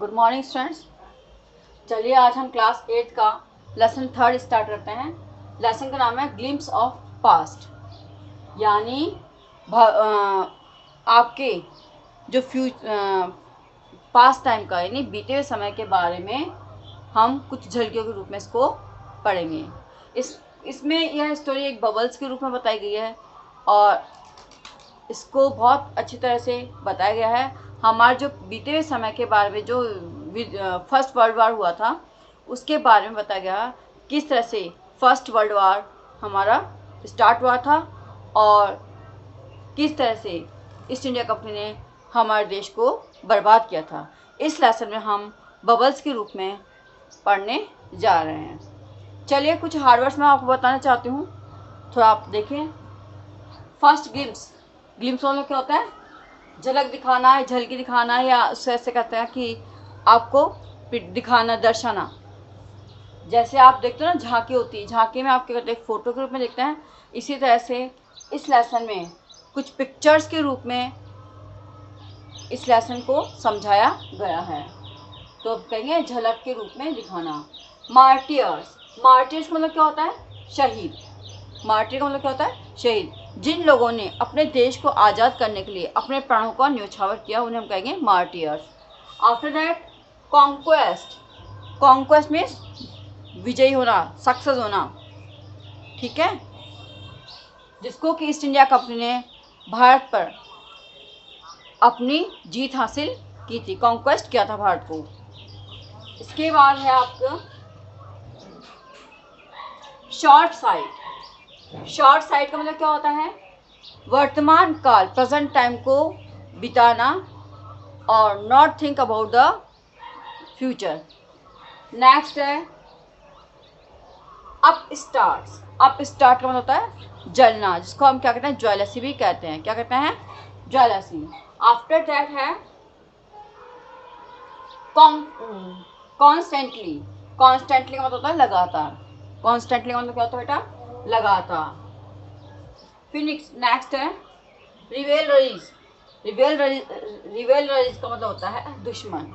Good morning students. चलिए आज हम क्लास 8 का लेसन 3 स्टार्ट करते हैं। लेसन का नाम है ग्लिम्स ऑफ पास्ट, यानी आपके जो पास्ट टाइम का यानी बीते हुए समय के बारे में हम कुछ झलकियों के रूप में इसको पढ़ेंगे। इसमें यह स्टोरी एक बबल्स के रूप में बताई गई है और इसको बहुत अच्छी तरह से बताया गया है। हमारे जो बीते हुए समय के बारे में जो फर्स्ट वर्ल्ड वार हुआ था उसके बारे में बताया गया, किस तरह से फर्स्ट वर्ल्ड वार हमारा स्टार्ट हुआ था और किस तरह से ईस्ट इंडिया कंपनी ने हमारे देश को बर्बाद किया था। इस लेसन में हम बबल्स के रूप में पढ़ने जा रहे हैं। चलिए कुछ हार्ड वर्ड्स मैं आपको बताना चाहती हूँ, थोड़ा आप देखें। फर्स्ट ग्लिम्स मतलब क्या होता है? झलक दिखाना है, झलकी दिखाना है, या उससे ऐसे कहते हैं कि आपको दिखाना, दर्शाना। जैसे आप देखते हो ना झांकी होती है, झांकी में आप क्या करते हैं? फोटो के रूप में देखते हैं। इसी तरह से इस लेसन में कुछ पिक्चर्स के रूप में इस लेसन को समझाया गया है। तो अब कहेंगे झलक के रूप में दिखाना। मार्टियर्स मतलब क्या होता है? शहीद। मार्टियर का मतलब क्या होता है? शहीद। जिन लोगों ने अपने देश को आज़ाद करने के लिए अपने प्राणों का न्यौछावर किया उन्हें हम कहेंगे martyrs. After that conquest means विजयी होना, सक्सेस होना, ठीक है, जिसको कि ईस्ट इंडिया कंपनी ने भारत पर अपनी जीत हासिल की थी, कॉन्क्वेस्ट किया था भारत को। इसके बाद है आपका शॉर्ट साइट का मतलब क्या होता है? वर्तमान काल, प्रेजेंट टाइम को बिताना और not think about the future. Next है अप स्टार्ट का मतलब होता है जलना, जिसको हम क्या कहते हैं? ज्वेलसी भी कहते हैं। क्या कहते हैं? ज्वेलसी। आफ्टर दैट है कॉन्स्टेंटली का मतलब होता है लगातार। कॉन्स्टेंटली का मतलब क्या होता है बेटा? लगातार। फिर नेक्स्ट है रिवेलरीज का मतलब होता है दुश्मन।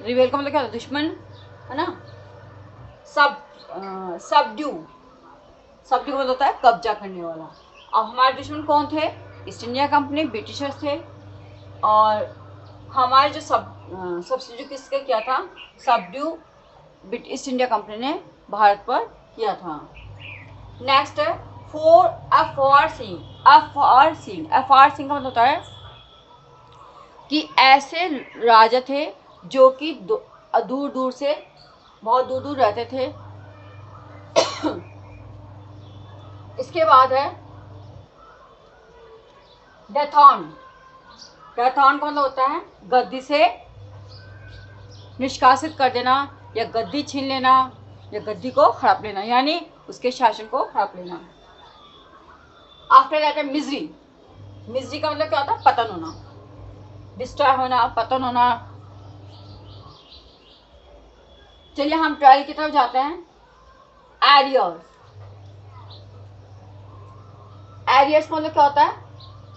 रिवेल का मतलब क्या होता है? दुश्मन, है ना। सबड्यू का मतलब होता है कब्जा करने वाला। अब हमारे दुश्मन कौन थे? ईस्ट इंडिया कंपनी, ब्रिटिशर्स थे। और हमारे जो सब्सिड्यू किसके किया था? सबड्यू ईस्ट इंडिया कंपनी ने भारत पर किया था। नेक्स्ट है अफवार सिंह का मतलब होता है कि ऐसे राजा थे जो कि दूर दूर से, बहुत दूर दूर रहते थे। इसके बाद है डेथॉन का मतलब होता है गद्दी से निष्कासित कर देना, या गद्दी छीन लेना, या गद्दी को हड़प लेना, यानी उसके शासन को हड़प लेना। आफ्टर दैट है मिजरी का मतलब क्या होता है? पतन होना, डिस्ट्रॉय होना, पतन होना। चलिए हम ट्रायल की तरफ जाते हैं। एरियर्स मतलब क्या होता है?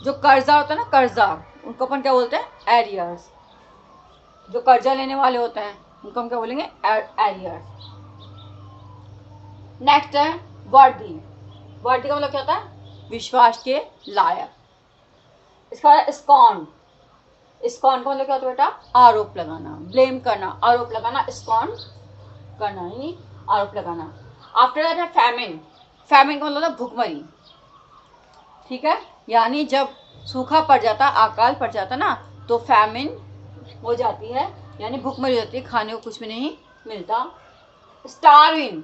जो कर्जा होता है ना, कर्जा, उनको अपन क्या बोलते हैं? एरियर्स। जो कर्जा लेने वाले होते हैं उनको हम क्या बोलेंगे? एरियर्स। नेक्स्ट है वर्दी का मतलब क्या होता है? विश्वास के लायक। इसका स्कॉन का मतलब क्या होता है बेटा? आरोप लगाना, ब्लेम करना, आरोप लगाना, स्कॉन करना यानी आरोप लगाना। आफ्टर दैट है फैमिन का मतलब है भूखमरी, ठीक है, यानी जब सूखा पड़ जाता, अकाल पड़ जाता ना, तो फैमिन हो जाती है, यानी भूखमरी हो जाती है, खाने को कुछ भी नहीं मिलता। स्टार्विंग,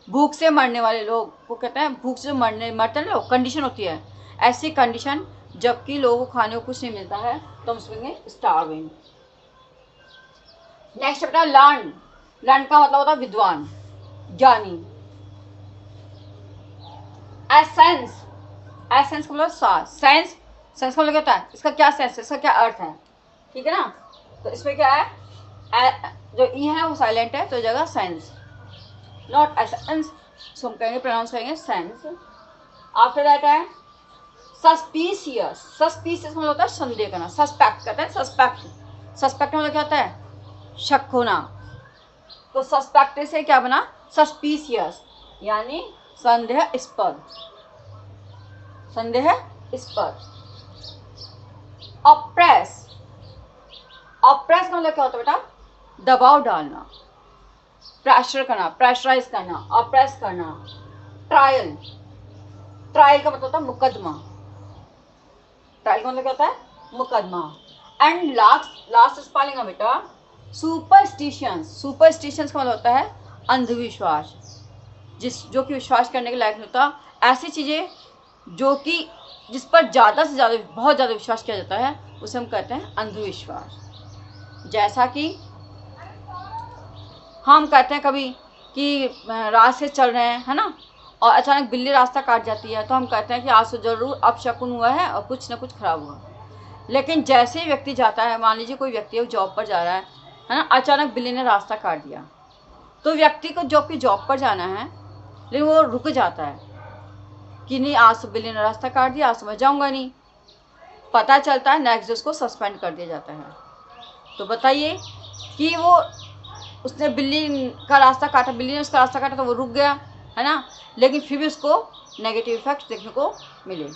भूख से मरने वाले लोग को कहते हैं, भूख से मरते हैं लोग, कंडीशन होती है ऐसी कंडीशन जबकि लोगों को खाने को कुछ नहीं मिलता है, तो हम उसमें स्टार्विंग। नेक्स्ट बेटा लर्न का मतलब होता है विद्वान, ज्ञानी। एसेंस का मतलब सार। सेंस का मतलब क्या होता है? इसका क्या सेंस है, इसका क्या अर्थ है, ठीक है ना। तो इसमें क्या है? जो ई है वो साइलेंट है, तो जगह सेंस, नॉट एसेंस, सो हम कहेंगे, प्रोनाउंस करेंगे सेंस। आफ्टर दैट है सस्पिशियस मतलब होता है संदेह करना, सस्पेक्ट कहते हैं। सस्पेक्ट मतलब क्या होता है? शक होना। तो सस्पेक्टेड से क्या बना, सस्पिशियस, यानी संदेहास्पद, संदेहास्पद। ऑप्रेस, ऑप्रेस का मतलब क्या होता है बेटा, दबाव डालना, प्रेशर करना, प्रेशराइज करना, ऑप्रेस करना। ट्रायल, ट्रायल का मतलब होता है मुकदमा, ट्रायल का मतलब क्या होता है, मुकदमा। एंड लास्ट स्पेलिंग है बेटा सुपरस्टिशंस, सुपरस्टिशंस का मतलब होता है अंधविश्वास, जो कि विश्वास करने के लायक नहीं होता। ऐसी चीज़ें जो कि जिस पर ज़्यादा से ज़्यादा बहुत ज़्यादा विश्वास किया जाता है उसे हम कहते हैं अंधविश्वास। जैसा कि हम कहते हैं कभी कि रास्ते से चल रहे हैं, है ना, और अचानक बिल्ली रास्ता काट जाती है, तो हम कहते हैं कि आज तो जरूर अपशकुन हुआ है और कुछ ना कुछ खराब हुआ। लेकिन जैसे ही व्यक्ति जाता है, मान लीजिए कोई व्यक्ति जॉब पर जा रहा है ना, अचानक बिल्ली ने रास्ता काट दिया, तो व्यक्ति को जो कि जॉब पर जाना है, लेकिन वो रुक जाता है कि नहीं आज तो बिल्ली ने रास्ता काट दिया, आज तो मैं जाऊँगा नहीं। पता चलता है नेक्स्ट डे उसको सस्पेंड कर दिया जाता है। तो बताइए कि वो उसने बिल्ली का रास्ता काटा, बिल्ली ने उसका रास्ता काटा तो वो रुक गया, है ना, लेकिन फिर भी उसको नेगेटिव इफेक्ट देखने को मिले।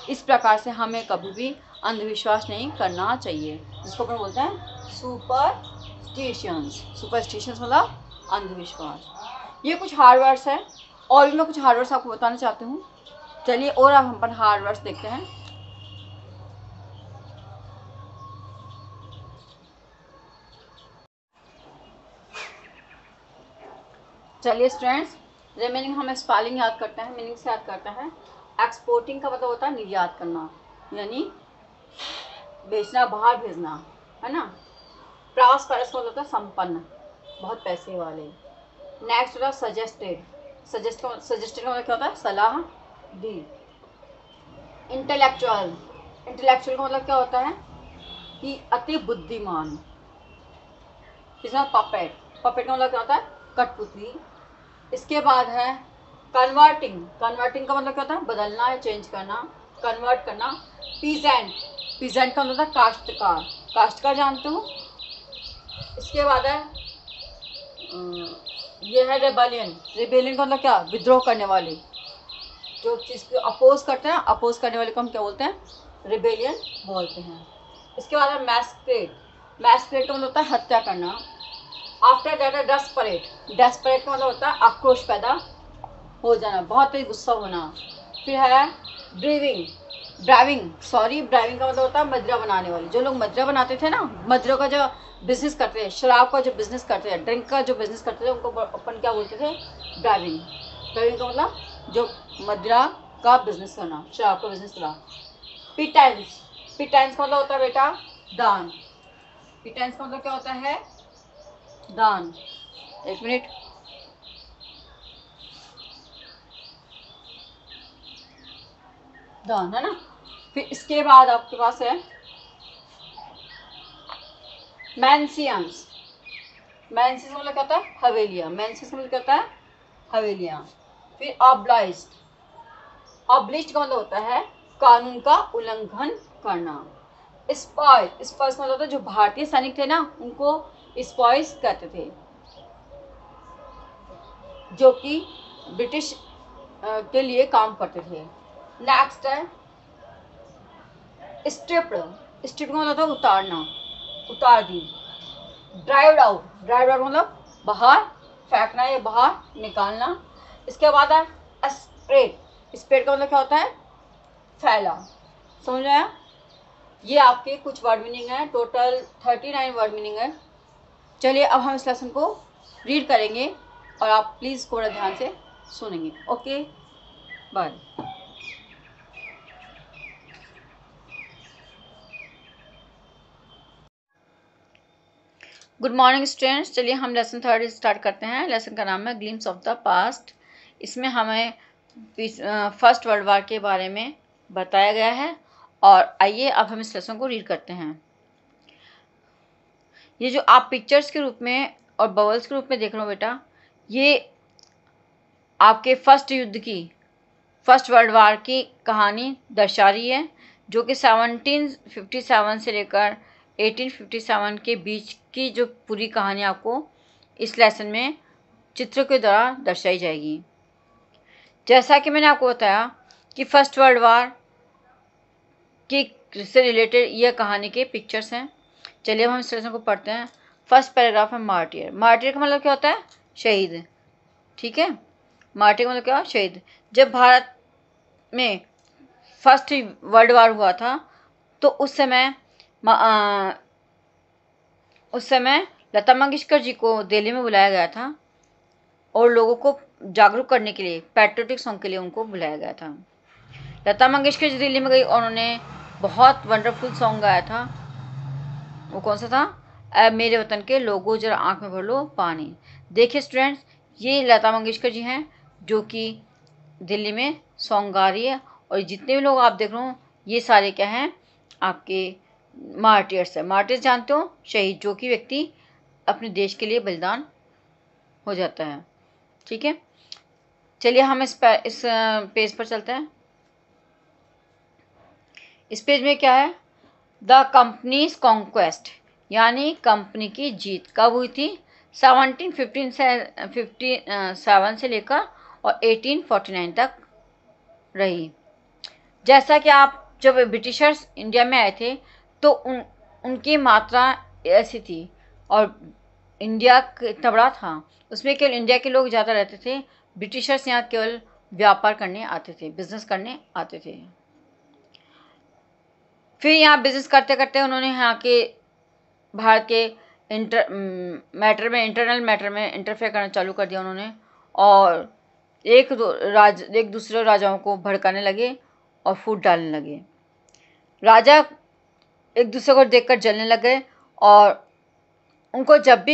इस प्रकार से हमें कभी भी अंधविश्वास नहीं करना चाहिए, जिसको अपन बोलते हैं सुपरस्टिशंस। सुपरस्टिशंस मतलब अंधविश्वास। ये कुछ हार्ड वर्ड्स है, और भी मैं कुछ हार्ड वर्ड्स आपको बताना चाहती हूँ। चलिए और अब हम पर हार्ड वर्ड्स देखते हैं। चलिए स्टूडेंट्स, रिमेनिंग हम स्पेलिंग याद करते हैं, मीनिंग से याद करते हैं। एक्सपोर्टिंग का मतलब होता है निर्यात करना, यानी बेचना, बाहर भेजना, है ना। प्रॉस्परस का मतलब होता है संपन्न, बहुत पैसे वाले। नेक्स्ट होता है सजेस्टेड, सजेस्टेड का मतलब क्या होता है, सलाह दी। इंटेलेक्चुअल, इंटेलेक्चुअल का मतलब क्या होता है कि अति बुद्धिमान। इसमें पपेट, पपेट का मतलब क्या होता है, कठपुतली। इसके बाद है कन्वर्टिंग, कन्वर्टिंग का मतलब क्या होता है, बदलना या चेंज करना, कन्वर्ट करना। पीजेंट, पीजेंट का मतलब काश्तकार, काश्तकार जानते हो। इसके बाद है ये है रेबेलियन, रेबेलियन का मतलब क्या, विद्रोह करने वाले, जो चीज़ को अपोज करते हैं, अपोज करने वाले को हम क्या बोलते हैं, रेबेलियन बोलते हैं। इसके बाद है मैस्करेड, मैस्करेड का मतलब होता है हत्या करना। आफ्टर दैट है डेस्परेट, डेस्परेट का मतलब होता है आक्रोश पैदा हो जाना, बहुत ही गुस्सा होना। फिर है ब्रीविंग, ड्राइविंग, सॉरी ड्राइविंग का मतलब होता है मदिरा बनाने वाली। जो लोग मदिरा बनाते थे ना, मदिरा का जो बिजनेस करते हैं, शराब का जो बिजनेस करते हैं, ड्रिंक का जो बिजनेस करते थे, उनको अपन क्या बोलते थे, ड्राइविंग। ड्राइविंग का मतलब जो मदिरा का बिजनेस करना, शराब का बिजनेस करना। पिटेंस, पिटेंस का मतलब होता है बेटा दान, पिटेंस का मतलब क्या होता है, दान। एक मिनट, दान, है ना। फिर इसके बाद आपके पास है मैंसियंस, मैंसियंस मतलब क्या होता है, हवेलियां, मैंसियंस मतलब क्या होता है, हवेलियां। फिर ऑब्लाइज्ड, ऑब्लिज्ड का मतलब होता है कानून का उल्लंघन करना। स्पॉय, स्पॉयज मतलब होता है जो भारतीय सैनिक थे ना, उनको स्पॉयज कहते थे, जो कि ब्रिटिश के लिए काम करते थे। नेक्स्ट है स्ट्रिप्ड, स्ट्रिप्ड का मतलब उतारना, उतार दी। ड्राइव्ड आउट, ड्राइव्ड आउट मतलब बाहर फेंकना या बाहर निकालना। इसके बाद है स्प्रेड, स्प्रेड का मतलब क्या होता है, फैला। समझ में आया। ये आपके कुछ वर्ड मीनिंग है, टोटल 39 वर्ड मीनिंग है। चलिए अब हम इस लेसन को रीड करेंगे और आप प्लीज़ थोड़ा ध्यान से सुनेंगे। Okay, bye. Good morning students, चलिए हम लेसन 3 स्टार्ट करते हैं। लेसन का नाम है ग्लिम्स ऑफ द पास्ट। इसमें हमें फर्स्ट वर्ल्ड वार के बारे में बताया गया है, और आइए अब हम इस लेसन को रीड करते हैं। ये जो आप पिक्चर्स के रूप में और बबल्स के रूप में देख रहे हो बेटा, ये आपके फर्स्ट वर्ल्ड वार की कहानी दर्शा रही है, जो कि 1757 से लेकर 1857 के बीच की जो पूरी कहानी आपको इस लेसन में चित्र के द्वारा दर्शाई जाएगी। जैसा कि मैंने आपको बताया कि फर्स्ट वर्ल्ड वार की से रिलेटेड यह कहानी के पिक्चर्स हैं। चलिए अब हम इस लेसन को पढ़ते हैं। फर्स्ट पैराग्राफ है मार्टियर। मार्टियर का मतलब क्या होता है? शहीद। ठीक है, मार्टियर का मतलब क्या? शहीद। जब भारत में फर्स्ट वर्ल्ड वार हुआ था तो उस समय लता मंगेशकर जी को दिल्ली में बुलाया गया था और लोगों को जागरूक करने के लिए, पैट्रियोटिक सॉन्ग के लिए उनको बुलाया गया था। लता मंगेशकर जी दिल्ली में गई और उन्होंने बहुत वंडरफुल सॉन्ग गाया था। वो कौन सा था? ऐ मेरे वतन के लोगों जरा आंख में भर लो पानी। देखिए स्टूडेंट्स, ये लता मंगेशकर जी हैं जो कि दिल्ली में सॉन्ग गा रही है और जितने भी लोग आप देख रहे हो ये सारे क्या हैं? आपके मार्टियर्स है। मार्टियर्स जानते हो? शहीद, जो कि व्यक्ति अपने देश के लिए बलिदान हो जाता है। ठीक है, चलिए हम इस पेज पर चलते हैं। इस पेज में क्या है? द कंपनीज कॉन्क्वेस्ट, यानी कंपनी की जीत कब हुई थी? 1757 से लेकर और 1849 तक रही। जैसा कि आप जब ब्रिटिशर्स इंडिया में आए थे तो उनकी मात्रा ऐसी थी और इंडिया इतना बड़ा था, उसमें केवल इंडिया के लोग ज़्यादा रहते थे। ब्रिटिशर्स यहाँ केवल व्यापार करने आते थे, बिजनेस करने आते थे। फिर यहाँ बिजनेस करते करते उन्होंने यहाँ के भारत के इंटरनल मैटर में इंटरफेयर करना चालू कर दिया उन्होंने, और एक दूसरे राजाओं को भड़काने लगे और फूट डालने लगे। राजा एक दूसरे को देखकर जलने लगे और उनको जब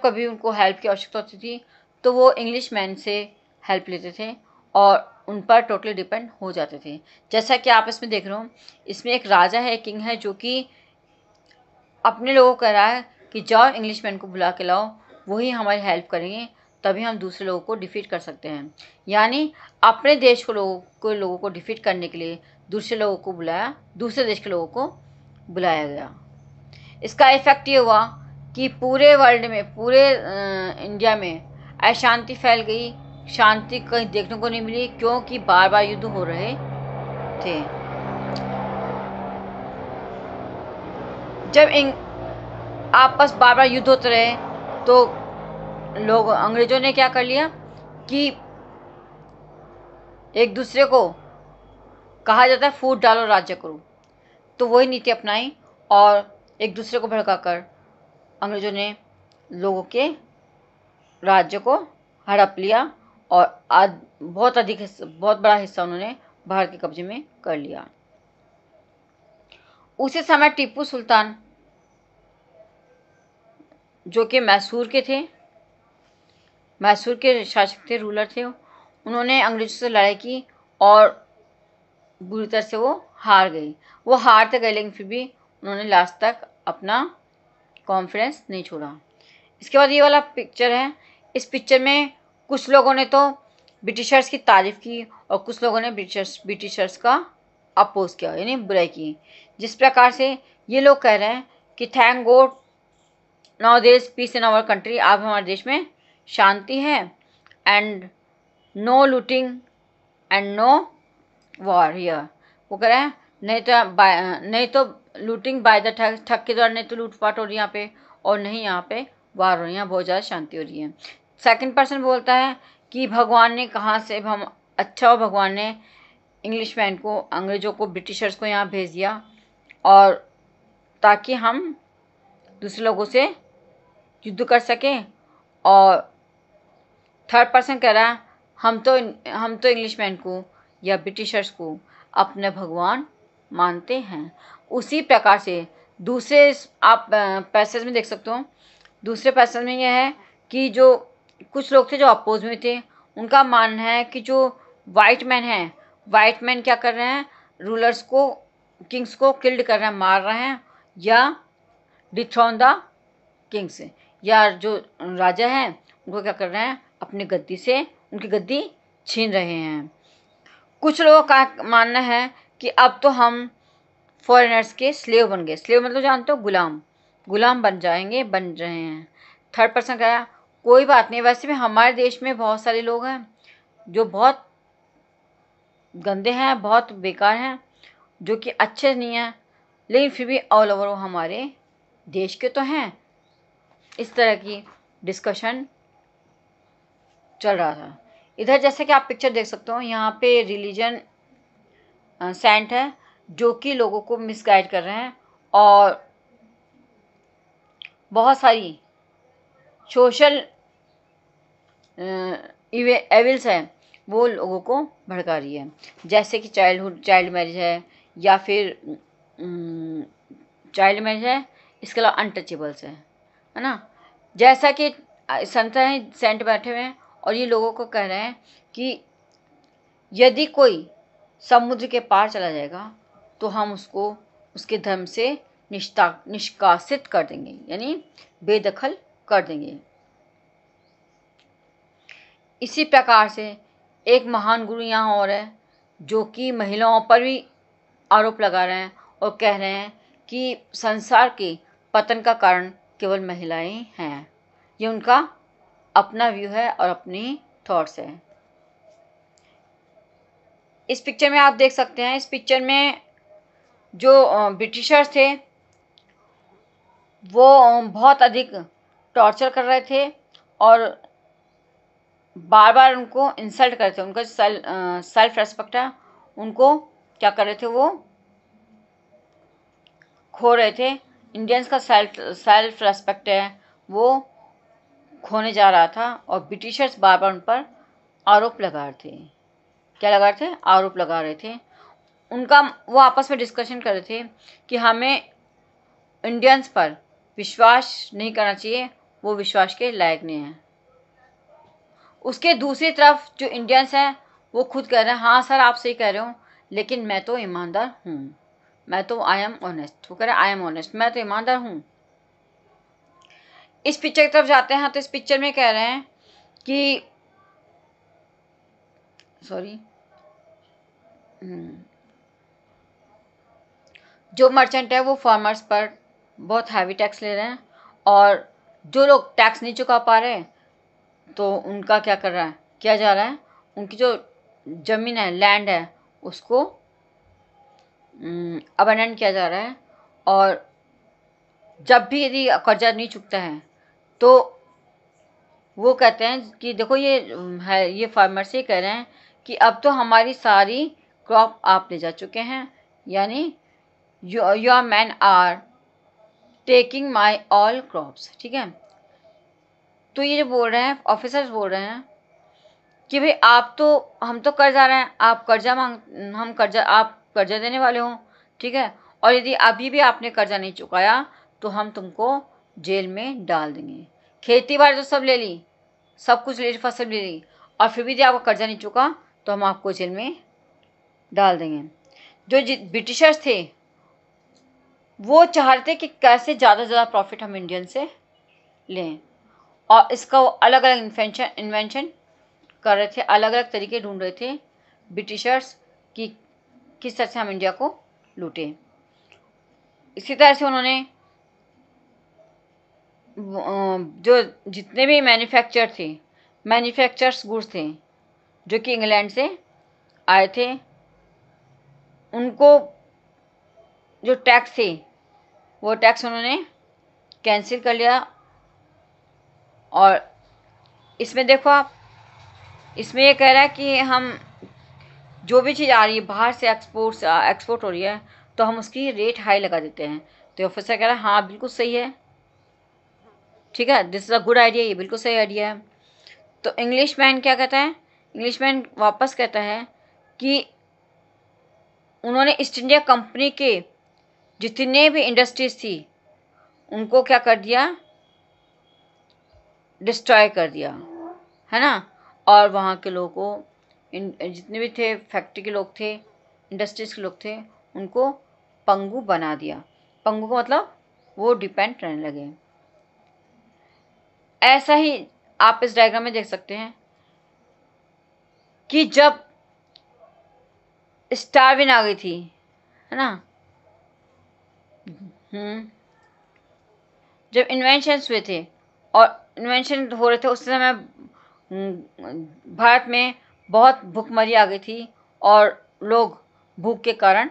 कभी उनको हेल्प की आवश्यकता होती थी तो वो इंग्लिश मैन से हेल्प लेते थे और उन पर टोटली डिपेंड हो जाते थे। जैसा कि आप इसमें देख रहे हो, इसमें एक राजा है, किंग है, जो कि अपने लोगों को कह रहा है कि जाओ इंग्लिश मैन को बुला के लाओ, वही हमारी हेल्प करेंगे, तभी हम दूसरे लोगों को डिफीट कर सकते हैं। यानी अपने देश को लोगों को डिफीट करने के लिए दूसरे देश के लोगों को बुलाया गया। इसका इफेक्ट ये हुआ कि पूरे वर्ल्ड में, पूरे इंडिया में अशांति फैल गई। शांति कहीं देखने को नहीं मिली क्योंकि बार बार युद्ध हो रहे थे। जब आपस बार बार युद्ध होते रहे तो अंग्रेजों ने क्या कर लिया कि एक दूसरे को, कहा जाता है फूट डालो राज्य करो, तो वही नीति अपनाई और एक दूसरे को भड़काकर अंग्रेजों ने लोगों के राज्य को हड़प लिया और बहुत बड़ा हिस्सा उन्होंने भारत के कब्जे में कर लिया। उसी समय टीपू सुल्तान, जो कि मैसूर के शासक थे, रूलर थे, उन्होंने अंग्रेजों से लड़ाई की और बुरी तरह से वो हार गई। वो हारते गए लेकिन फिर भी उन्होंने लास्ट तक अपना कॉन्फिडेंस नहीं छोड़ा। इसके बाद ये वाला पिक्चर है। इस पिक्चर में कुछ लोगों ने तो ब्रिटिशर्स की तारीफ की और कुछ लोगों ने ब्रिटिशर्स का अपोज किया, यानी बुराई की। जिस प्रकार से ये लोग कह रहे हैं कि thank God now there is peace in our country, अब हमारे देश में शांति है, and no looting and no war here. वो कह रहे हैं नहीं तो लूटिंग बाय द ठग के द्वारा, नहीं तो लूटपाट हो रही है यहाँ पे, और नहीं यहाँ पे वार हो रही है, बहुत ज़्यादा शांति हो रही है। सेकंड पर्सन बोलता है कि भगवान ने कहाँ से हम अच्छा हो, भगवान ने इंग्लिश मैन को, अंग्रेज़ों को, ब्रिटिशर्स को यहाँ भेज दिया और ताकि हम दूसरे लोगों से युद्ध कर सकें। और थर्ड पर्सन कह रहा है हम तो इंग्लिश मैन को या ब्रिटिशर्स को अपने भगवान मानते हैं। उसी प्रकार से दूसरे आप पैसेज में देख सकते हो। दूसरे पैसेज में यह है कि जो कुछ लोग थे जो अपोज में थे, उनका मानना है कि जो वाइट मैन क्या कर रहे हैं, रूलर्स को, किंग्स को किल्ड कर रहे हैं, मार रहे हैं, या डिथ्रोन द किंग्स, या जो राजा हैं उनको क्या कर रहे हैं, अपनी गद्दी से उनकी गद्दी छीन रहे हैं। कुछ लोगों का मानना है कि अब तो हम फॉरेनर्स के स्लेव बन गए। स्लेव मतलब जानते हो, गुलाम, गुलाम बन जाएंगे, बन रहे हैं। थर्ड पर्सन कह रहा कोई बात नहीं, वैसे भी हमारे देश में बहुत सारे लोग हैं जो बहुत गंदे हैं, बहुत बेकार हैं, जो कि अच्छे नहीं हैं, लेकिन फिर भी ऑल ओवर वो हमारे देश के तो हैं। इस तरह की डिस्कशन चल रहा था। इधर जैसे कि आप पिक्चर देख सकते हो, यहाँ पे रिलीजन सेंट है जो कि लोगों को मिसगाइड कर रहे हैं, और बहुत सारी सोशल एविल्स है वो लोगों को भड़का रही है, जैसे कि चाइल्ड मैरिज है, या फिर चाइल्ड मैरिज है, इसके अलावा अनटचेबल्स है ना। जैसा कि संत हैं, सेंट बैठे हुए हैं और ये लोगों को कह रहे हैं कि यदि कोई समुद्र के पार चला जाएगा तो हम उसको उसके धर्म से निष्कासित कर देंगे, यानी बेदखल कर देंगे। इसी प्रकार से एक महान गुरु यहाँ और है जो कि महिलाओं पर भी आरोप लगा रहे हैं और कह रहे हैं कि संसार के पतन का कारण केवल महिलाएं हैं। ये उनका अपना व्यू है और अपनी थॉट्स है। इस पिक्चर में आप देख सकते हैं, इस पिक्चर में जो ब्रिटिशर्स थे वो बहुत अधिक टॉर्चर कर रहे थे और बार बार उनको इंसल्ट कर रहे थे। उनका सेल्फ रेस्पेक्ट है, उनको क्या कर रहे थे, वो खो रहे थे। इंडियंस का सेल्फ रेस्पेक्ट है वो खोने जा रहा था, और ब्रिटिशर्स बार बार उन पर आरोप लगा रहे थे। क्या लगा रहे थे? आरोप लगा रहे थे। उनका वो आपस में डिस्कशन कर रहे थे कि हमें इंडियंस पर विश्वास नहीं करना चाहिए, वो विश्वास के लायक नहीं है। उसके दूसरी तरफ जो इंडियंस हैं वो खुद कह रहे हैं हाँ सर आप सही कह रहे हो, लेकिन मैं तो ईमानदार हूँ, मैं तो आई एम ऑनेस्ट। वो कह रहे हैं आई एम ऑनेस्ट, मैं तो ईमानदार हूँ। इस पिक्चर की तरफ जाते हैं तो इस पिक्चर में कह रहे हैं कि जो मर्चेंट है वो फार्मर्स पर बहुत हैवी टैक्स ले रहे हैं, और जो लोग टैक्स नहीं चुका पा रहे तो उनका क्या किया जा रहा है, उनकी जो ज़मीन है, लैंड है, उसको अबंडन किया जा रहा है। और जब भी यदि कर्जा नहीं चुकता है तो वो कहते हैं कि देखो ये है, ये फार्मर्स ये कह रहे हैं कि अब तो हमारी सारी क्रॉप आप ले जा चुके हैं, यानी your man are taking my all crops. ठीक है, तो ये जो बोल रहे हैं, ऑफिसर्स बोल रहे हैं कि भाई हम तो कर्जा रहे हैं, आप कर्जा देने वाले हो, ठीक है, और यदि अभी भी आपने कर्जा नहीं चुकाया तो हम तुमको जेल में डाल देंगे। खेती बाड़ी तो सब ले ली, सब कुछ ले ली, फसल ले ली, और फिर भी यदि आपका कर्जा नहीं चुका तो हम आपको जेल में डाल देंगे। जो ब्रिटिशर्स थे वो चाहते कि कैसे ज़्यादा से ज़्यादा प्रॉफिट हम इंडियन से लें, और इसका वो अलग अलग इन्वेंशन कर रहे थे, अलग अलग तरीके ढूंढ रहे थे ब्रिटिशर्स कि किस तरह से हम इंडिया को लूटें। इसी तरह से उन्होंने जो जितने भी मैन्युफैक्चर्स गुड्स थे जो कि इंग्लैंड से आए थे, उनको जो टैक्स थे वो टैक्स उन्होंने कैंसिल कर लिया। और इसमें देखो आप, इसमें ये कह रहा है कि हम जो भी चीज़ आ रही है बाहर से एक्सपोर्ट हो रही है तो हम उसकी रेट हाई लगा देते हैं। तो ऑफिसर कह रहा है हाँ बिल्कुल सही है, ठीक है, this is a good idea, ये बिल्कुल सही आइडिया है। तो इंग्लिश मैन क्या कहता है, इंग्लिश मैन वापस कहता है कि उन्होंने ईस्ट इंडिया कंपनी के जितने भी इंडस्ट्रीज थी उनको क्या कर दिया, डिस्ट्रॉय कर दिया, है ना। और वहाँ के लोगों को जितने भी थे, फैक्ट्री के लोग थे, इंडस्ट्रीज के लोग थे, उनको पंगु बना दिया। पंगु का मतलब वो डिपेंड रहने लगे। ऐसा ही आप इस डायग्राम में देख सकते हैं कि जब स्टार्विन आ गई थी, है ना, जब इन्वेंशंस हुए थे और इन्वेंशन हो रहे थे उस समय भारत में बहुत भूखमरी आ गई थी और लोग भूख के कारण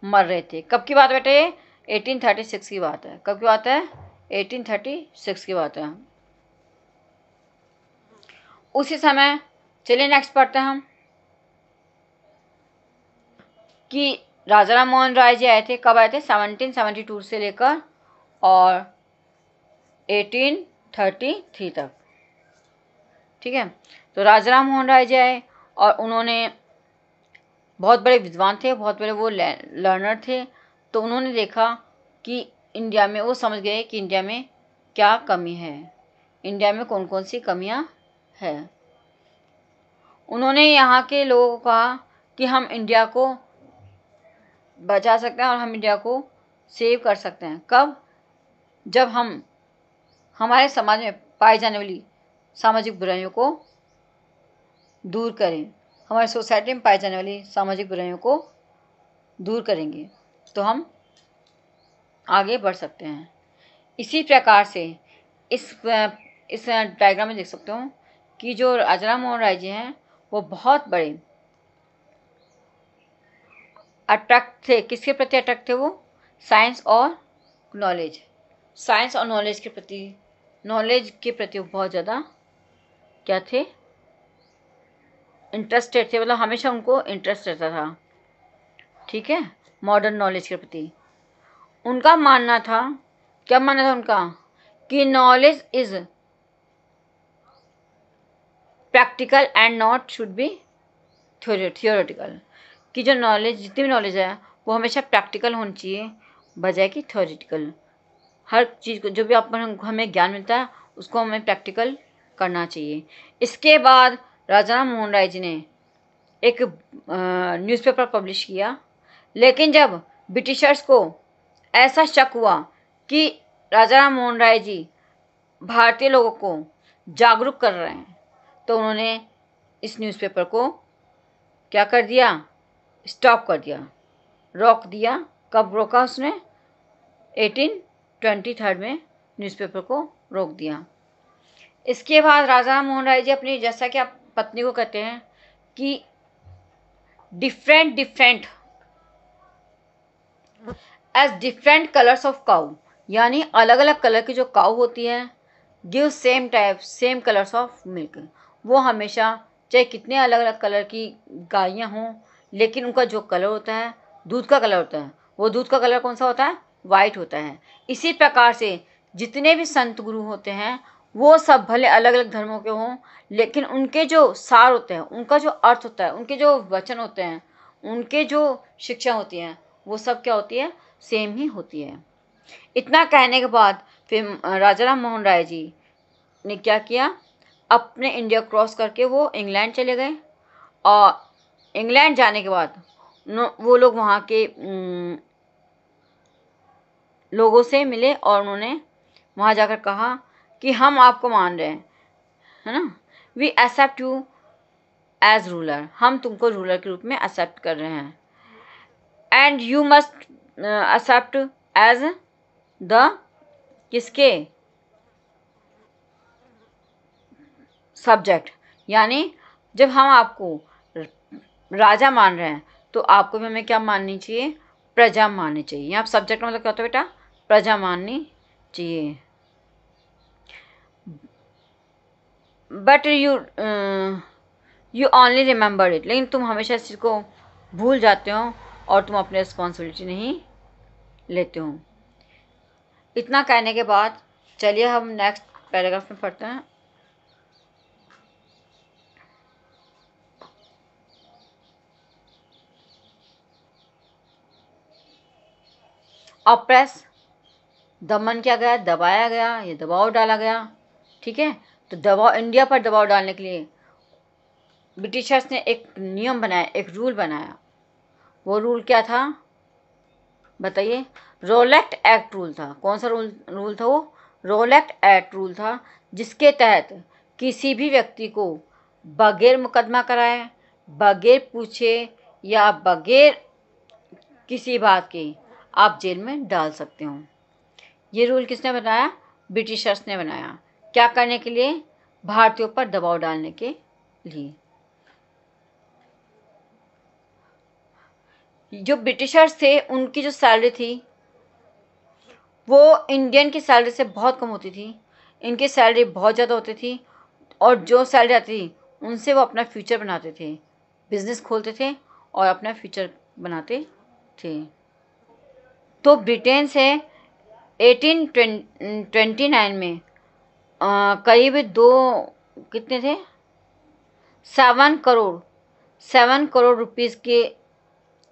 मर रहे थे। कब की बात है बेटा ये? 1836 की बात है। कब की बात है? 1836 की बात है। उसी समय चलिए नेक्स्ट पढ़ते हैं हम कि राजा राम मोहन राय जी आए थे। कब आए थे? 1772 से लेकर और 1833 तक। ठीक है, तो राजा राम मोहन राय जी आए और उन्होंने बहुत बड़े विद्वान थे, बहुत बड़े वो लर्नर थे। तो उन्होंने देखा कि इंडिया में, वो समझ गए कि इंडिया में क्या कमी है, इंडिया में कौन कौन सी कमियां हैं। उन्होंने यहाँ के लोगों को कहा कि हम इंडिया को बचा सकते हैं और हम इंडिया को सेव कर सकते हैं। कब? जब हम हमारे समाज में पाई जाने वाली सामाजिक बुराइयों को दूर करें, हमारी सोसाइटी में पाई जाने वाली सामाजिक बुराइयों को दूर करेंगे तो हम आगे बढ़ सकते हैं। इसी प्रकार से इस डायग्राम में देख सकते हो कि जो राजा राम मोहन राय जी हैं वो बहुत बड़े अट्रैक्ट थे। किसके प्रति अट्रैक्ट थे वो? साइंस और नॉलेज। साइंस और नॉलेज के प्रति वो बहुत ज़्यादा क्या थे? इंटरेस्टेड थे, मतलब हमेशा उनको इंटरेस्ट रहता था। ठीक है, मॉडर्न नॉलेज के प्रति उनका मानना था। क्या मानना था उनका? कि knowledge is practical and not should be theoretical. कि जो नॉलेज, जितनी भी नॉलेज है वो हमेशा प्रैक्टिकल होनी चाहिए बजाय कि थ्योरेटिकल। हर चीज़ को, जो भी हमें ज्ञान मिलता है उसको हमें प्रैक्टिकल करना चाहिए। इसके बाद राजा राम मोहन राय जी ने एक न्यूज़पेपर पब्लिश किया। लेकिन जब ब्रिटिशर्स को ऐसा शक हुआ कि राजा राम मोहन राय जी भारतीय लोगों को जागरूक कर रहे हैं तो उन्होंने इस न्यूज़पेपर को क्या कर दिया? स्टॉप कर दिया, रोक दिया। कब रोका उसने? 1823 में न्यूज़पेपर को रोक दिया। इसके बाद राजा राम मोहन राय जी अपनी, जैसा कि आप पत्नी को कहते हैं कि डिफरेंट कलर्स ऑफ काऊ, यानी अलग अलग कलर की जो काऊ होती है, give same colours of milk. वो हमेशा चाहे कितने अलग अलग कलर की गायें हों, लेकिन उनका जो कलर होता है, दूध का कलर होता है, वो दूध का कलर कौन सा होता है? वाइट होता है। इसी प्रकार से जितने भी संत गुरु होते हैं वो सब भले अलग अलग धर्मों के हों, लेकिन उनके जो सार होते हैं, उनका जो अर्थ होता है, उनके जो वचन होते हैं, उनके जो शिक्षा होती हैं, वो सब क्या होती है? सेम ही होती है। इतना कहने के बाद फिर राजा राम मोहन राय जी ने क्या किया? अपने इंडिया क्रॉस करके वो इंग्लैंड चले गए और इंग्लैंड जाने के बाद वो लोग वहाँ के लोगों से मिले और उन्होंने वहाँ जाकर कहा कि हम आपको मान रहे हैं, है ना, we accept you as ruler, हम तुमको रूलर के रूप में एक्सेप्ट कर रहे हैं, and you must accept as the किसके? सब्जेक्ट। यानी जब हम आपको राजा मान रहे हैं तो आपको भी हमें क्या माननी चाहिए? प्रजा माननी चाहिए। यहाँ सब्जेक्ट का मतलब क्या होता है बेटा? प्रजा माननी चाहिए। But you only remember it, लेकिन तुम हमेशा इस चीज़ को भूल जाते हो और तुम अपनी रिस्पॉन्सिबिलिटी नहीं लेते हो। इतना कहने के बाद चलिए हम नेक्स्ट पैराग्राफ में पढ़ते हैं। ऑप्रेस, दमन किया गया, दबाया गया, ये दबाव डाला गया। ठीक है, तो दबाव, इंडिया पर दबाव डालने के लिए ब्रिटिशर्स ने एक नियम बनाया, एक रूल बनाया। वो रूल क्या था बताइए? रोलेक्ट एक्ट रूल था। कौन सा रूल था वो? रोलेक्ट एक्ट रूल था, जिसके तहत किसी भी व्यक्ति को बगैर मुकदमा कराए, बगैर पूछे या बगैर किसी बात के आप जेल में डाल सकते हो। ये रूल किसने बनाया? ब्रिटिशर्स ने बनाया। क्या करने के लिए? भारतीयों पर दबाव डालने के लिए। जो ब्रिटिशर्स थे उनकी जो सैलरी थी वो इंडियन की सैलरी से बहुत कम होती थी। इनकी सैलरी बहुत ज़्यादा होती थी और जो सैलरी आती थी उनसे वो अपना फ्यूचर बनाते थे, बिजनेस खोलते थे और अपना फ्यूचर बनाते थे। तो ब्रिटेन से 1829 में करीब कितने थे? 7 करोड़ रुपीस के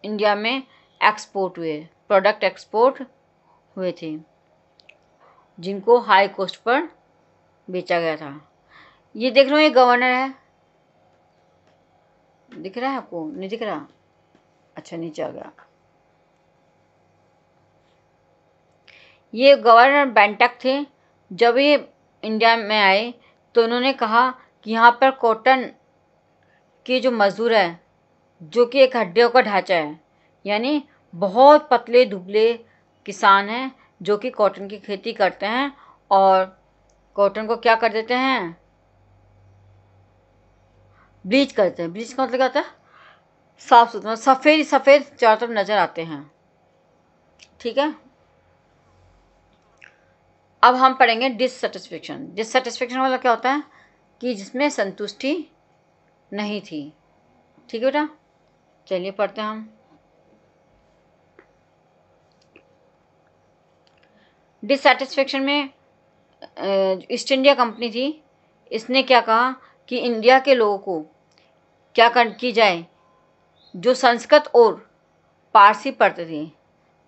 इंडिया में एक्सपोर्ट हुए, प्रोडक्ट एक्सपोर्ट हुए थे, जिनको हाई कॉस्ट पर बेचा गया था। ये देख रहे हो, ये गवर्नर है, दिख रहा है आपको? नहीं दिख रहा? अच्छा, नीचे आ गया। ये गवर्नर बेंटक थे। जब ये इंडिया में आए तो उन्होंने कहा कि यहाँ पर कॉटन के जो मज़दूर है, जो कि एक हड्डियों का ढांचा है, यानी बहुत पतले दुबले किसान हैं जो कि कॉटन की खेती करते हैं और कॉटन को क्या कर देते हैं? ब्लीच करते हैं। ब्लीच का मतलब क्या होता है? साफ सुथरा, सफ़ेद सफ़ेद चारों तरफ नज़र आते हैं। ठीक है, अब हम पढ़ेंगे डिससेटिस्फेक्शन। डिससेटिस्फेक्शन मतलब क्या होता है? कि जिसमें संतुष्टि नहीं थी। ठीक है बेटा, चलिए पढ़ते हैं हम। डिससेटिस्फेक्शन में ईस्ट इंडिया कंपनी थी, इसने क्या कहा कि इंडिया के लोगों को क्या की जाए, जो संस्कृत और पारसी पढ़ते थे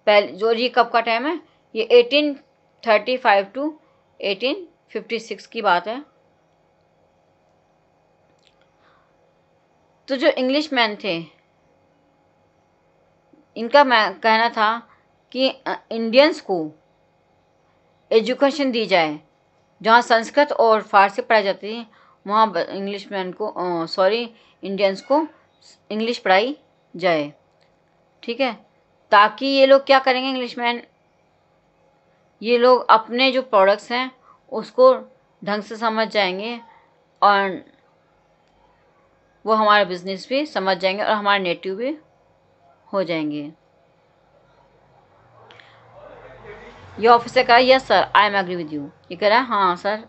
पहले, जो ये कब का टाइम है? ये 1835 टू 1856 की बात है। तो जो इंग्लिश मैन थे, इनका कहना था कि इंडियंस को एजुकेशन दी जाए, जहाँ संस्कृत और फारसी पढ़ाई जाती थी वहाँ इंग्लिश मैन को इंडियंस को इंग्लिश पढ़ाई जाए। ठीक है, ताकि ये लोग क्या करेंगे? इंग्लिश मैन, ये लोग अपने जो प्रोडक्ट्स हैं उसको ढंग से समझ जाएंगे और वो हमारा बिजनेस भी समझ जाएंगे और हमारे नेटिव भी हो जाएंगे। ये ऑफिसर कहा yes sir I am agree with you. ये कह रहा है हाँ सर,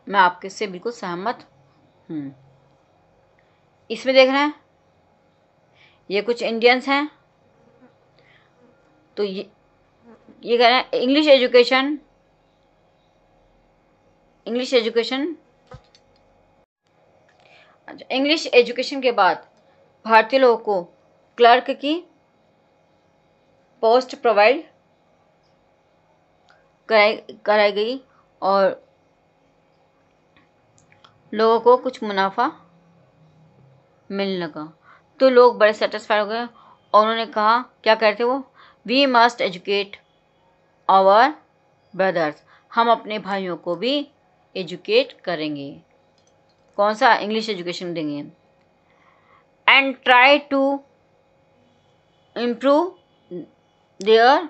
मैं आपके से बिल्कुल सहमत हूँ। इसमें देख रहे हैं ये कुछ इंडियंस हैं, तो ये कह रहे हैं इंग्लिश एजुकेशन अच्छा, इंग्लिश एजुकेशन के बाद भारतीय लोगों को क्लर्क की पोस्ट प्रोवाइड कराई गई और लोगों को कुछ मुनाफा मिलने लगा। तो लोग बड़े सेटिस्फाइड हो गए और उन्होंने कहा, क्या कहते वो? We must educate our brothers, हम अपने भाइयों को भी एजुकेट करेंगे। कौन सा? इंग्लिश एजुकेशन देंगे। And try to improve their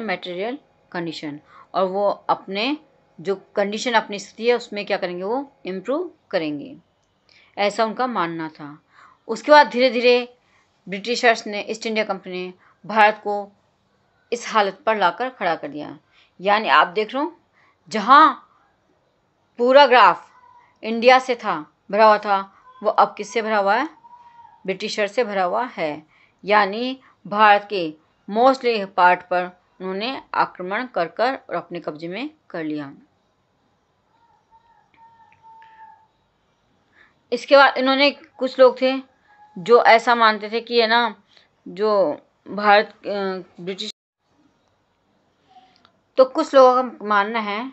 material condition, और वो अपने जो कंडीशन, अपनी स्थिति है उसमें क्या करेंगे? वो इम्प्रूव करेंगे, ऐसा उनका मानना था। उसके बाद धीरे धीरे ब्रिटिशर्स ने, ईस्ट इंडिया कंपनी ने भारत को इस हालत पर लाकर खड़ा कर दिया। यानी आप देख रहे हो, जहाँ पूरा ग्राफ इंडिया से था, भरा हुआ था, वो अब किससे भरा हुआ है? ब्रिटिशर से भरा हुआ है। यानी भारत के मोस्टली पार्ट पर उन्होंने आक्रमण कर और अपने कब्जे में कर लिया। इसके बाद इन्होंने, कुछ लोग थे जो ऐसा मानते थे कि है ना, जो भारत ब्रिटिश, तो कुछ लोगों का मानना है,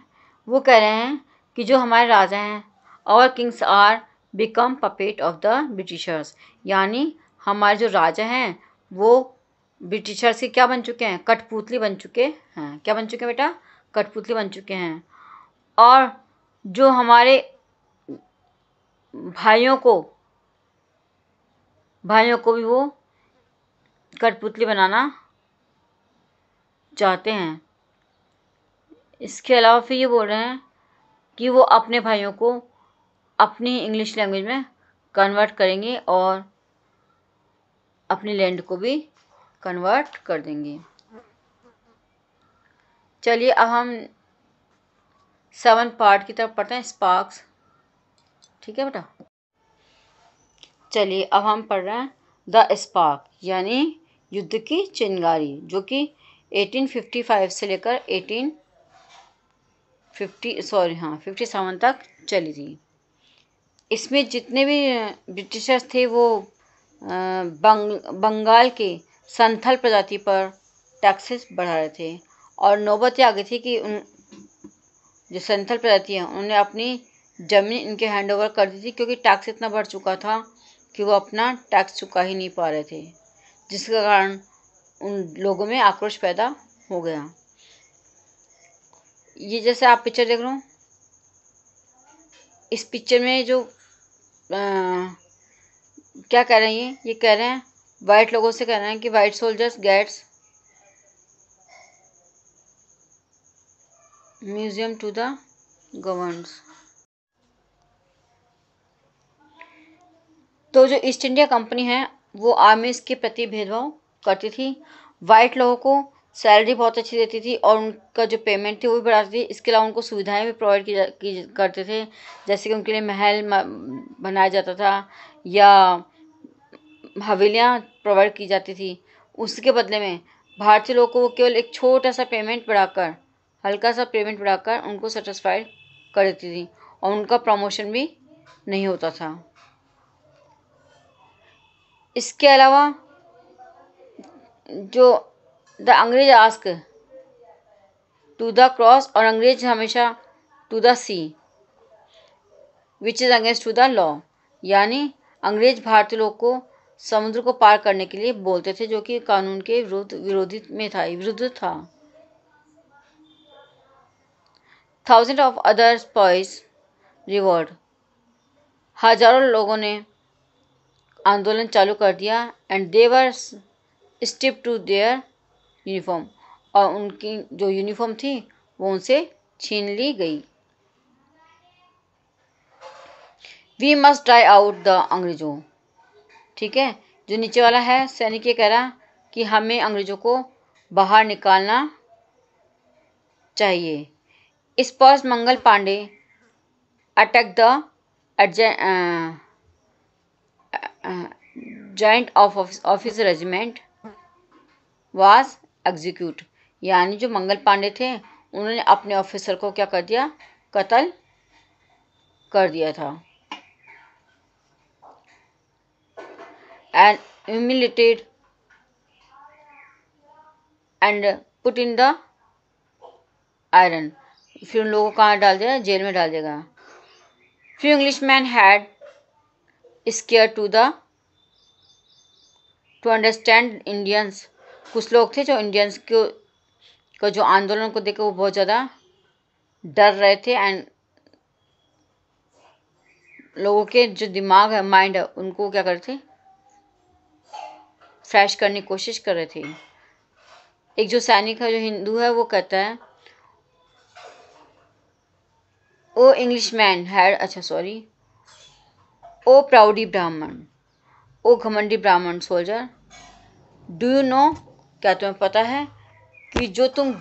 वो कह रहे हैं कि जो हमारे राजा हैं, our kings are become puppet of the Britishers, यानी हमारे जो राजा हैं वो ब्रिटिशर्स के क्या बन चुके हैं? कठपुतली बन चुके हैं। क्या बन चुके हैं बेटा? कठपुतली बन चुके हैं। और जो हमारे भाइयों को भी वो कठपुतली बनाना चाहते हैं। इसके अलावा फिर ये बोल रहे हैं कि वो अपने भाइयों को अपनी इंग्लिश लैंग्वेज में कन्वर्ट करेंगे और अपनी लैंड को भी कन्वर्ट कर देंगे। चलिए अब हम 7 पार्ट की तरफ पढ़ते हैं, स्पार्क्स। ठीक है बेटा, चलिए अब हम पढ़ रहे हैं द स्पार्क यानी युद्ध की चिंगारी, जो कि 1855 से लेकर 57 तक चली थी। इसमें जितने भी ब्रिटिशर्स थे वो बंगाल के संथल प्रजाति पर टैक्सेस बढ़ा रहे थे और नौबत आ गई थी कि उन जो संथल प्रजाति है उन्होंने अपनी ज़मीन इनके हैंड ओवर कर दी थी, क्योंकि टैक्स इतना बढ़ चुका था कि वो अपना टैक्स चुका ही नहीं पा रहे थे, जिसके कारण उन लोगों में आक्रोश पैदा हो गया। ये जैसे आप पिक्चर देख रहे हो, इस पिक्चर में जो क्या कह रहे हैं, ये कह रहे हैं वाइट लोगों से, कह रहे हैं कि white soldiers gets museum to the governors. तो जो ईस्ट इंडिया कंपनी है वो आर्मीज के प्रति भेदभाव करती थी, वाइट लोगों को सैलरी बहुत अच्छी देती थी और उनका जो पेमेंट थी वो भी बढ़ाती थी। इसके अलावा उनको सुविधाएं भी प्रोवाइड की करते थे, जैसे कि उनके लिए महल बनाया जाता था या हवेलियाँ प्रोवाइड की जाती थी। उसके बदले में भारतीय लोगों को वो केवल एक छोटा सा पेमेंट बढ़ाकर, हल्का सा पेमेंट बढ़ाकर उनको सेटिस्फाइड कर देती थी और उनका प्रमोशन भी नहीं होता था। इसके अलावा जो द अंग्रेज आस्क टू द क्रॉस, और अंग्रेज हमेशा to the sea which is against to the law, यानी अंग्रेज भारतीय लोग को समुद्र को पार करने के लिए बोलते थे, जो कि कानून के विरुद्ध था। Thousand of other spoils reward, हजारों लोगों ने आंदोलन चालू कर दिया and they were stripped to their uniform, और उनकी जो यूनिफॉर्म थी वो उनसे छीन ली गई। We must dry out the अंग्रेजों, ठीक है, जो नीचे वाला है सैनिक ये कह रहा कि हमें अंग्रेजों को बाहर निकालना चाहिए। इस पर Mangal Pandey attack the joint office regiment was execute, यानी जो मंगल पांडे थे उन्होंने अपने ऑफिसर को क्या कर दिया, कत्ल कर दिया था। And humiliated and put in the iron, फिर उन लोगों को कहाँ डाल दिया, जेल में डाल देगा। Few English man had scare to understand Indians, कुछ लोग थे जो इंडियंस को जो आंदोलन को देखकर वो बहुत ज़्यादा डर रहे थे एंड लोगों के जो दिमाग है, माइंड है, उनको क्या करते थे, फ्रेश करने की कोशिश कर रहे थे। एक जो सैनिक है जो हिंदू है वो कहता है ओ इंग्लिश मैन हैड, ओ प्राउडी ब्राह्मण, ओ घमंडी ब्राह्मण सोल्जर, डू यू नो, क्या तुम्हें पता है कि जो तुम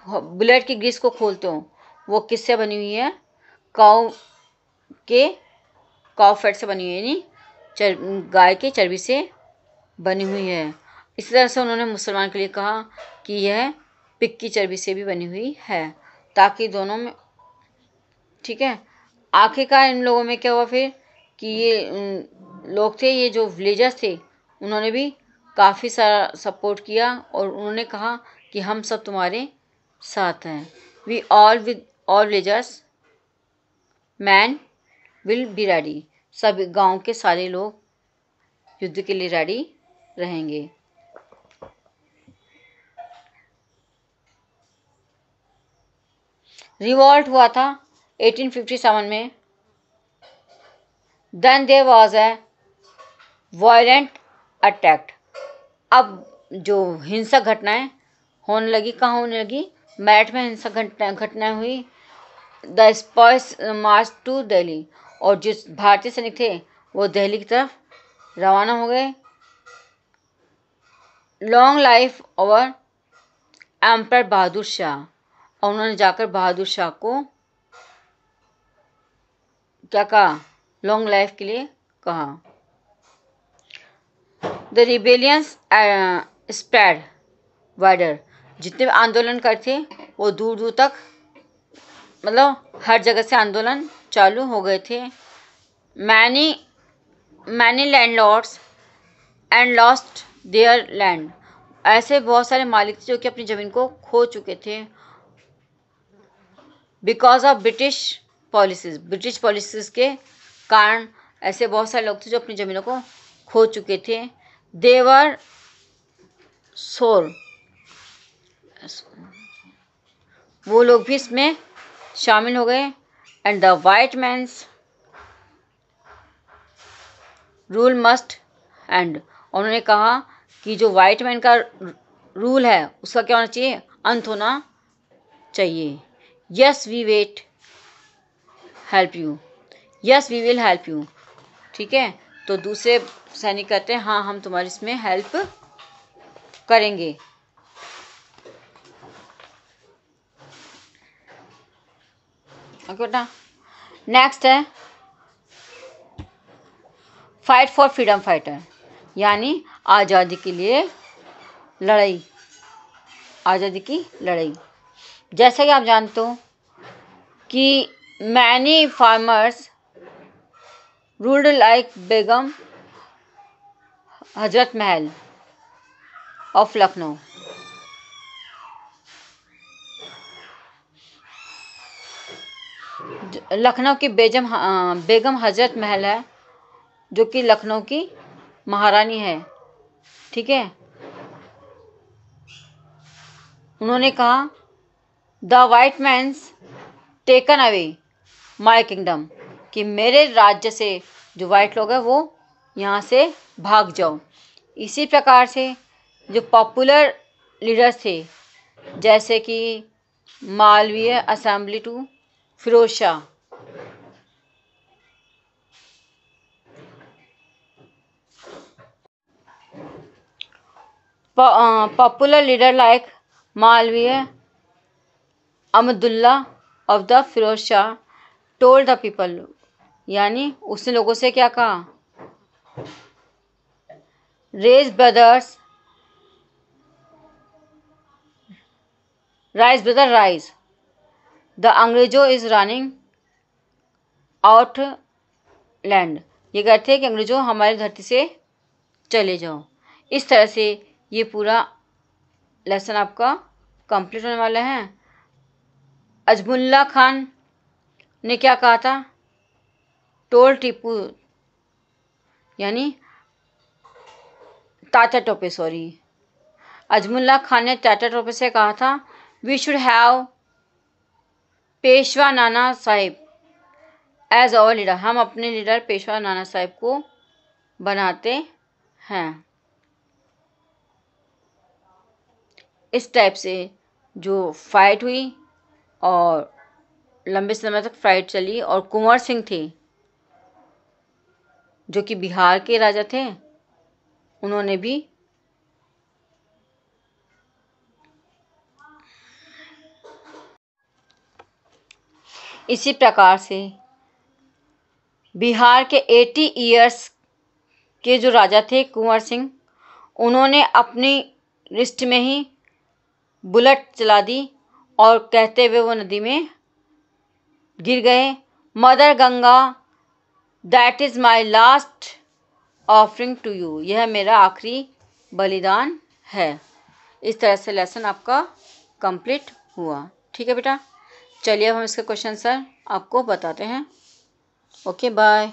बुलेट की ग्रीस को खोलते हो वो किससे बनी हुई है, काऊ फैट से बनी हुई है, यानी गाय के चर्बी से बनी हुई है। इसी तरह से उन्होंने मुसलमान के लिए कहा कि यह पिग की चर्बी से भी बनी हुई है, ताकि दोनों में, ठीक है। आखिरकार इन लोगों में क्या हुआ फिर कि ये लोग थे, ये जो विलेजर्स थे, उन्होंने भी काफ़ी सारा सपोर्ट किया और उन्होंने कहा कि हम सब तुम्हारे साथ हैं। We all villagers man will be ready, सब गांव के सारे लोग युद्ध के लिए रेडी रहेंगे। रिवॉल्ट हुआ था 1857 में। Then there was a violent attacked. अब जो हिंसक घटनाएं होने लगी, कहाँ होने लगी? मेरठ में हिंसक घटनाएं हुई। The spice March two Delhi, और जो भारतीय सैनिक थे वो दिल्ली की तरफ रवाना हो गए। Long life over emperor Bahadur Shah, और उन्होंने जाकर बहादुर शाह को क्या कहा? लॉन्ग लाइफ के लिए कहा। द रिबेलियंस स्प्रेड वाइडर, जितने भी आंदोलन कर थे वो दूर दूर तक, मतलब हर जगह से आंदोलन चालू हो गए थे। Many landlords and lost their land, ऐसे बहुत सारे मालिक थे जो कि अपनी ज़मीन को खो चुके थे। बिकॉज ऑफ ब्रिटिश पॉलिसीज़ के कारण ऐसे बहुत सारे लोग थे जो अपनी ज़मीनों को खो चुके थे। देवर सोर, वो लोग भी इसमें शामिल हो गए। And the white man's rule must end, उन्होंने कहा कि जो वाइट मैन का रूल है उसका क्या होना चाहिए? अंत होना चाहिए। Yes we wait help you, yes we will help you. ठीक है, तो दूसरे सैनिक कहते हैं हाँ हम तुम्हारी इसमें हेल्प करेंगे। ओके बेटा, नेक्स्ट है फाइट फॉर फ्रीडम फाइटर, यानी आज़ादी के लिए लड़ाई, आज़ादी की लड़ाई। जैसा कि आप जानते हो कि many farmers ruled like Begum Hazrat Mahal of Lucknow. Lucknow की बेगम हजरत महल है जो कि लखनऊ की महारानी है। ठीक है, उन्होंने कहा the white man's taken away my kingdom, कि मेरे राज्य से जो वाइट लोग हैं वो यहाँ से भाग जाओ। इसी प्रकार से जो पॉपुलर लीडर्स थे जैसे कि Malviya assembly to Firoz Shah, popular leader like Malviya Ahmadullah of the Firoz Shah told the people, यानी उसने लोगों से क्या कहा? रेज ब्रदर्स राइज, द अंग्रेजों इज रनिंग आउट लैंड, ये कहते हैं कि अंग्रेजों हमारी धरती से चले जाओ। इस तरह से ये पूरा लेसन आपका कंप्लीट होने वाला है। अजमुल्ला खान ने क्या कहा था? टोल टीपू, यानी टाटा टोपे, अजमुल्ला खान ने टाटा टोपे से कहा था we should have Peshwa Nana Sahib as our leader, हम अपने लीडर पेशवा नाना साहिब को बनाते हैं। इस टाइप से जो फाइट हुई और लंबे समय तक फाइट चली, और कुंवर सिंह थे जो कि बिहार के राजा थे, उन्होंने भी इसी प्रकार से बिहार के 80 ईयर्स के जो राजा थे कुंवर सिंह, उन्होंने अपनी रिस्ट में ही बुलेट चला दी और कहते हुए वो नदी में गिर गए। Mother Ganga that is my last offering to you, यह मेरा आखिरी बलिदान है। इस तरह से लेसन आपका कंप्लीट हुआ। ठीक है बेटा, चलिए अब हम इसके क्वेश्चन आंसर आपको बताते हैं। Okay bye.